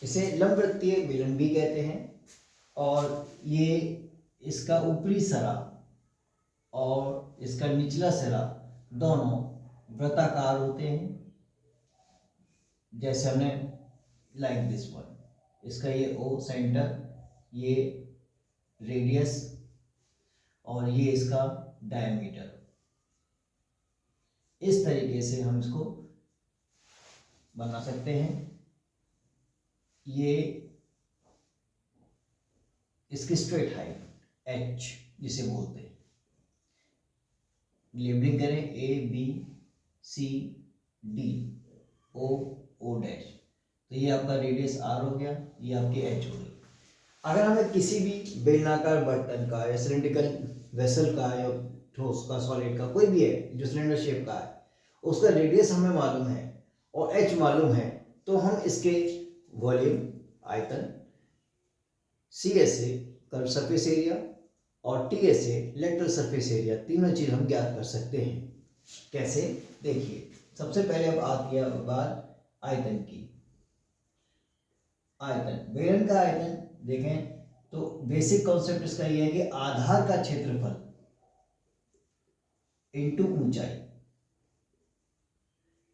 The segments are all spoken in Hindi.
इसे लंबवृत्तीय बेलन भी कहते हैं। और ये इसका ऊपरी सिरा और इसका निचला सिरा दोनों वृत्ताकार होते हैं, जैसे हमने लाइक दिस वन। इसका ये ओ सेंटर, ये रेडियस और ये इसका डायमीटर। इस तरीके से हम इसको बना सकते हैं। ये इसकी स्ट्रेट हाइट h जिसे बोलते हैं, लेबलिंग करें A B C D O O dash, तो ये आपका रेडियस r हो गया, ये आपकी h हो गई। अगर हमें किसी भी बेलनाकार बर्तन का या सिलेंड्रिकल वेसल का या ठोस का, सॉलिड का, कोई भी है जो सिलेंडर शेप का है, उसका रेडियस हमें मालूम है और h मालूम है, तो हम इसके वॉल्यूम, आयतन, cs से कर्व सरफेस एरिया और ts से लेटरल सरफेस एरिया, तीनों चीज हम ज्ञात कर सकते हैं। कैसे, देखिए। सबसे पहले अब आती है बात आयतन की। आयतन, बेलन का आयतन देखें तो बेसिक कॉन्सेप्ट इसका यह है कि आधार का क्षेत्रफल इनटू ऊंचाई।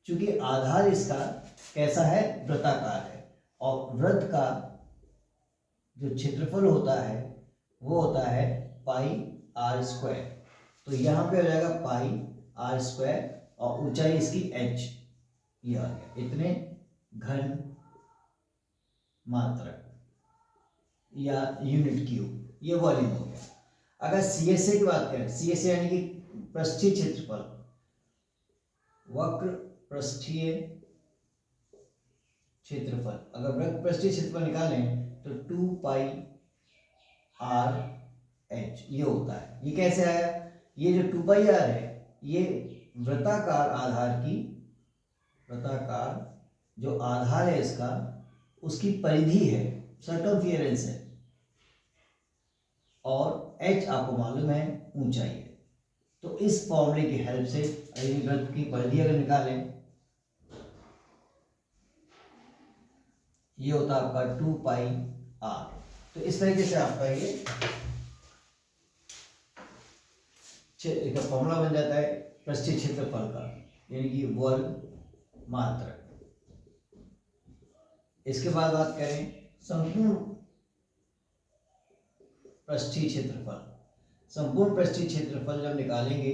क्योंकि आधार इसका कैसा है, वृत्ताकार है, और वृत्त का जो क्षेत्रफल होता है वो होता है पाई आर स्क्वायर। तो यहां पे हो जाएगा पाई आर स्क्वायर और ऊंचाई इसकी h, ये आ गया, इतने घन मात्रक या यूनिट क्यूब, ये वॉल्यूम हो गया। अगर CSA की बात करें, CSA यानी कि पृष्ठीय क्षेत्रफल, वक्र पृष्ठीय क्षेत्रफल, अगर वक्र पृष्ठीय क्षेत्रफल निकालें तो 2 पाई आर h ये होता है। ये कैसे आया, ये जो 2 पाई आर है ये वृत्ताकार आधार की, वृत्ताकार जो आधार है इसका, उसकी परिधि है, सर्कमफियरेंस है, और h आपको मालूम है ऊंचाई है। तो इस फॉर्मूले की हेल्प से वृत्त की परिधि अगर निकालें, ये होता है आपका 2 पाई आर। तो इस तरीके से आपका ये फॉर्मूला बन जाता है पृष्ठीय क्षेत्रफल का, यानी कि वर्ग मात्रक। इसके बाद बात करें संपूर्ण पृष्ठीय क्षेत्रफल। संपूर्ण पृष्ठीय क्षेत्रफल जब निकालेंगे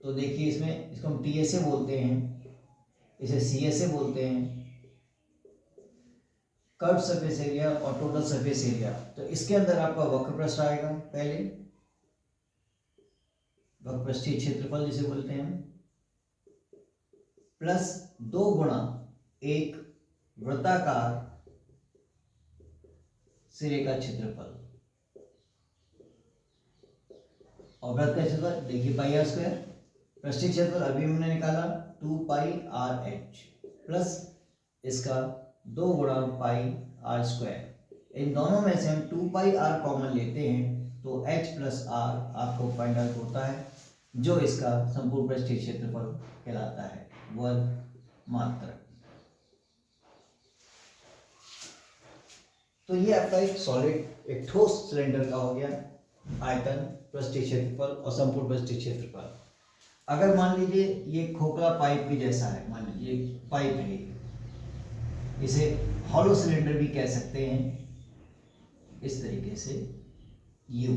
तो देखिए इसमें, इसको हम TSA बोलते हैं, इसे CSA बोलते हैं, कर्व सरफेस एरिया और टोटल सरफेस एरिया। तो इसके अंदर आपका वक्र पृष्ठ आएगा, पहले वक्र पृष्ठीय क्षेत्रफल जिसे बोलते हैं, प्लस 2 गुणा एक वृत्ताकार सिरे का क्षेत्रफल, और वृत्त का क्षेत्रफल देखिए पाई आर स्क्वायर, पृष्ठीय क्षेत्रफल अभी हमने निकाला 2 पाई आर एच, प्लस इसका 2 गुणा पाई आर स्क्वायर। इन दोनों में से हम 2 पाई आर कॉमन लेते हैं तो h प्लस आर आपको फाइंड आउट होता है, जो इसका संपूर्ण पृष्ठीय क्षेत्रफल कहलाता है, वर्ग मात्रक। तो ये आपका एक सॉलिड, एक ठोस सिलेंडर का हो गया आयतन, पृष्ठीय क्षेत्रफल और संपूर्ण पृष्ठीय क्षेत्रफल। अगर मान लीजिए ये खोखला पाइप के जैसा है, मान लीजिए पाइप है, इसे हॉलो सिलेंडर भी कह सकते हैं, इस तरीके से यू,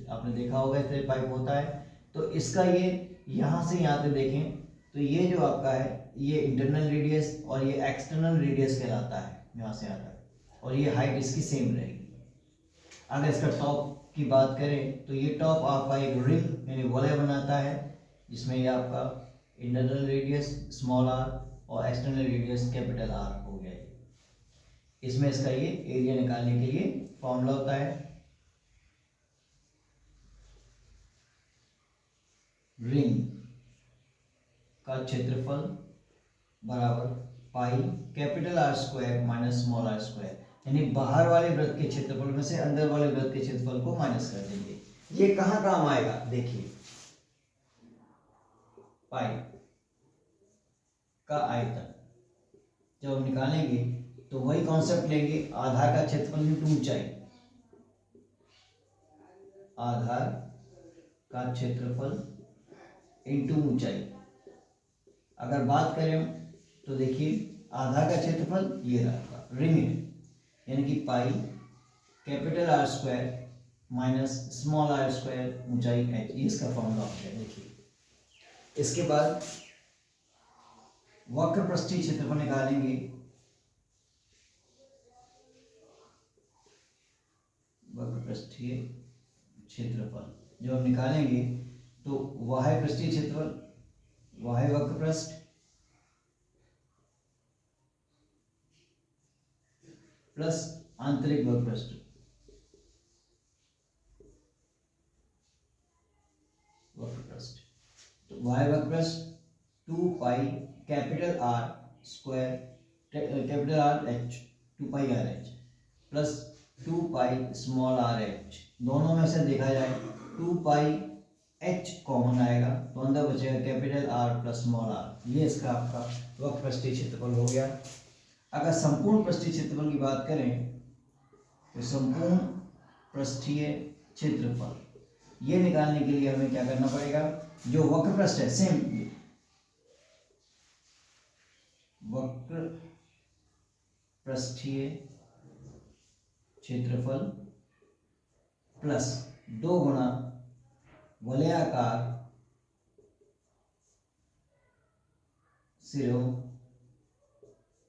आपने देखा होगा इस तरह पाइप होता है। तो इसका ये यहाँ से यहाँ पे देखें तो ये जो आपका है ये इंटरनल रेडियस और ये एक्सटर्नल रेडियस कहलाता है, यहाँ से आता है, और ये हाइट इसकी सेम रहेगी। अगर इसका टॉप की बात करें तो ये टॉप आपका एक रिंग यानी वलय बनाता है, जिसमें ये आपका इंटरनल रेडियस स्मॉल आर और एक्सटर्नल रेडियस कैपिटल आर हो गया। इसमें इसका ये एरिया निकालने के लिए फॉर्मूला होता है, रिंग का क्षेत्रफल बराबर pi capital R square minus small R square, यानी बाहर वाले वृत्त के क्षेत्रफल में से अंदर वाले वृत्त के क्षेत्रफल को माइनस कर देंगे। ये कहाँ काम आएगा, देखिए पाई का आयतन जब हम निकालेंगे तो वही कॉन्सेप्ट लेंगे, आधार का क्षेत्रफल इंटू ऊंचाई, आधार का क्षेत्रफल इंटू ऊंचाई। अगर बात करें तो देखिए आधार का क्षेत्रफल ये रहा रिंग है, यानी कि pi capital R square minus small R square ऊंचाई h, ये इसका फॉर्मूला हो गया। देखिए इसके बाद वक्र पृष्ठीय क्षेत्रफल निकालेंगे, वक्र पृष्ठीय क्षेत्रफल जो हम निकालेंगे तो वाह्य पृष्ठीय क्षेत्रफल, वाह्य वक्र पृष्ठ प्लस आंतरिक वक्र पृष्ठ, वक्र पृष्ठ। तो वाह्य वक्र पृष्ठ 2 pi capital R square capital R H 2 pi R H plus 2 pi small R H, दोनों में से देखा जाए 2 पाई एच कॉमन आएगा तो अंदर बचेगा capital R plus small R. ये इसका आपका वक्र पृष्ठीय क्षेत्रफल हो गया। अगर संपूर्ण पृष्ठीय क्षेत्रफल की बात करें तो संपूर्ण पृष्ठीय क्षेत्रफल ये निकालने के लिए हमें क्या करना पड़ेगा, जो वक्र पृष्ठ है सेम वक्र पृष्ठीय क्षेत्रफल प्लस 2 गुना वलयाकार सिरों